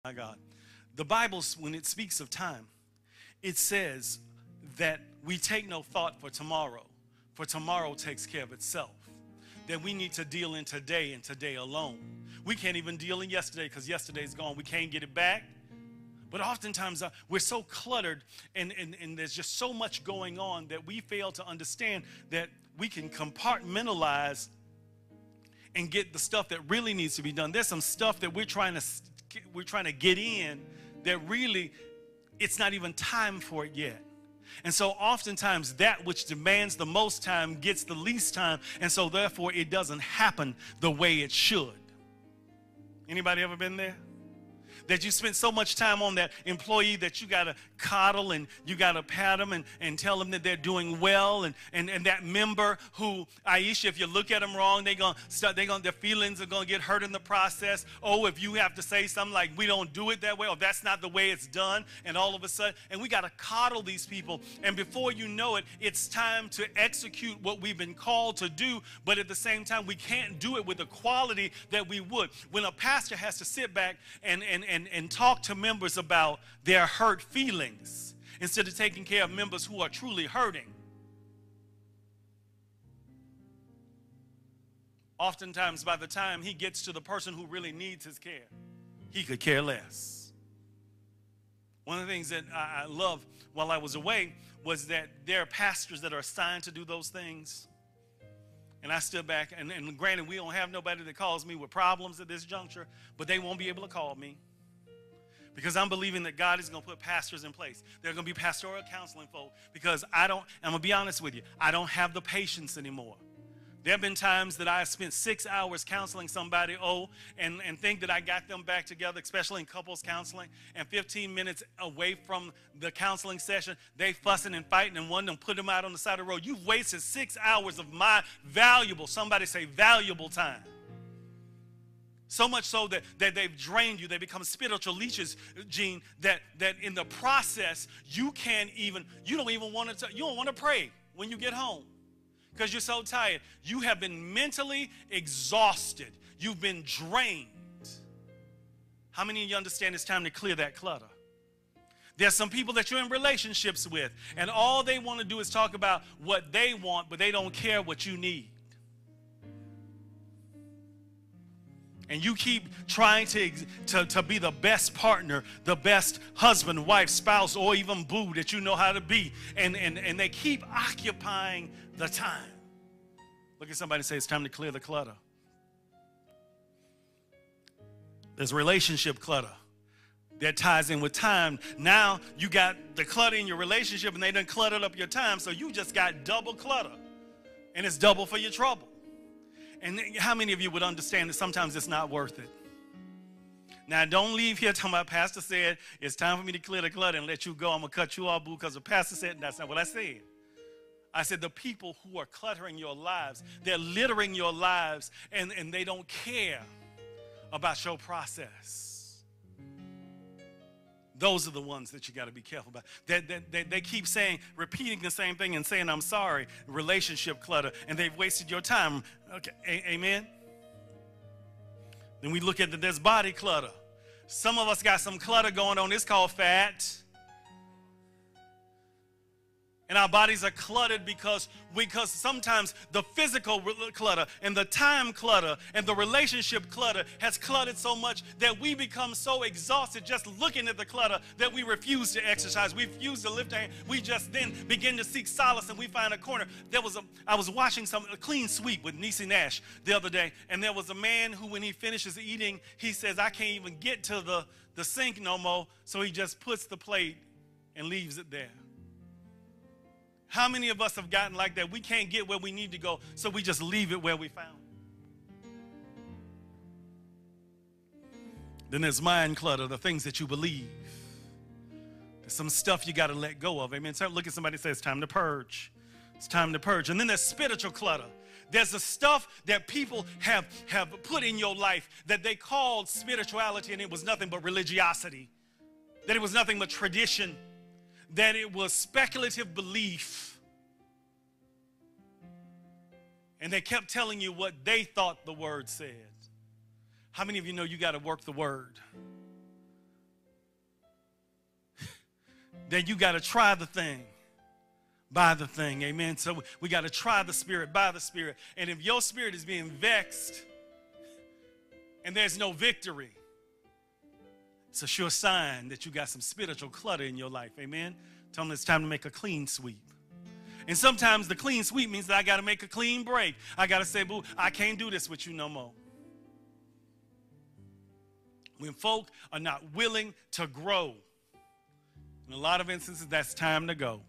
My God. The Bible, when it speaks of time, it says that we take no thought for tomorrow takes care of itself. That we need to deal in today and today alone. We can't even deal in yesterday because yesterday's gone. We can't get it back. But oftentimes we're so cluttered and there's just so much going on that we fail to understand that we can compartmentalize and get the stuff that really needs to be done. There's some stuff that we're trying to get in that really it's not even time for it yet. And so oftentimes that which demands the most time gets the least time, and so therefore it doesn't happen the way it should. Anybody ever been there? That you spent so much time on that employee that you got to coddle and you got to pat them and tell them that they're doing well. And that member who, Aisha, if you look at them wrong, their feelings are going to get hurt in the process. Oh, if you have to say something like, we don't do it that way, or that's not the way it's done. And all of a sudden, and we got to coddle these people. And before you know it, it's time to execute what we've been called to do. But at the same time, we can't do it with the quality that we would. When a pastor has to sit back and talk to members about their hurt feelings instead of taking care of members who are truly hurting. Oftentimes, by the time he gets to the person who really needs his care, he could care less. One of the things that I loved while I was away was that there are pastors that are assigned to do those things. And I stood back, and granted, we don't have nobody that calls me with problems at this juncture, but they won't be able to call me. Because I'm believing that God is going to put pastors in place. They're going to be pastoral counseling folk. Because I'm going to be honest with you, I don't have the patience anymore. There have been times that I have spent 6 hours counseling somebody, and think that I got them back together, especially in couples counseling, and 15 minutes away from the counseling session, they fussing and fighting and wanting to put them out on the side of the road. You've wasted 6 hours of my valuable, somebody say valuable time. So much so that they've drained you. They become spiritual leeches, Gene, that in the process, you don't want to pray when you get home because you're so tired. You have been mentally exhausted. You've been drained. How many of you understand it's time to clear that clutter? There's some people that you're in relationships with, and all they want to do is talk about what they want, but they don't care what you need. And you keep trying to be the best partner, the best husband, wife, spouse, or even boo that you know how to be. And they keep occupying the time. Look at somebody and say, it's time to clear the clutter. There's relationship clutter that ties in with time. Now you got the clutter in your relationship and they done cluttered up your time. So you just got double clutter. And it's double for your trouble. And how many of you would understand that sometimes it's not worth it? Now, don't leave here talking about Pastor said, it's time for me to clear the clutter and let you go. I'm going to cut you off, boo, because the pastor said, and that's not what I said. I said the people who are cluttering your lives, they're littering your lives, and they don't care about your process. Those are the ones that you got to be careful about. They keep saying, repeating the same thing and saying, I'm sorry, relationship clutter, and they've wasted your time. Okay, amen? Then we look at there's body clutter. Some of us got some clutter going on. It's called fat. And our bodies are cluttered because sometimes the physical clutter and the time clutter and the relationship clutter has cluttered so much that we become so exhausted just looking at the clutter that we refuse to exercise. We refuse to lift our hand. We just then begin to seek solace and we find a corner. I was watching a clean sweep with Niecy Nash the other day, and there was a man who, when he finishes eating, he says, I can't even get to the sink no more, so he just puts the plate and leaves it there. How many of us have gotten like that? We can't get where we need to go, so we just leave it where we found it. Then there's mind clutter, the things that you believe. There's some stuff you got to let go of. Amen. So look at somebody and say, it's time to purge. It's time to purge. And then there's spiritual clutter. There's the stuff that people have put in your life that they called spirituality, and it was nothing but religiosity. That it was nothing but tradition. That it was speculative belief. And they kept telling you what they thought the word said. How many of you know you got to work the word? then you got to try the thing by the thing. Amen. So we got to try the Spirit by the Spirit. And if your spirit is being vexed and there's no victory, it's a sure sign that you got some spiritual clutter in your life. Amen. Tell them it's time to make a clean sweep. And sometimes the clean sweep means that I got to make a clean break. I got to say, boo, I can't do this with you no more. When folk are not willing to grow, in a lot of instances, that's time to go.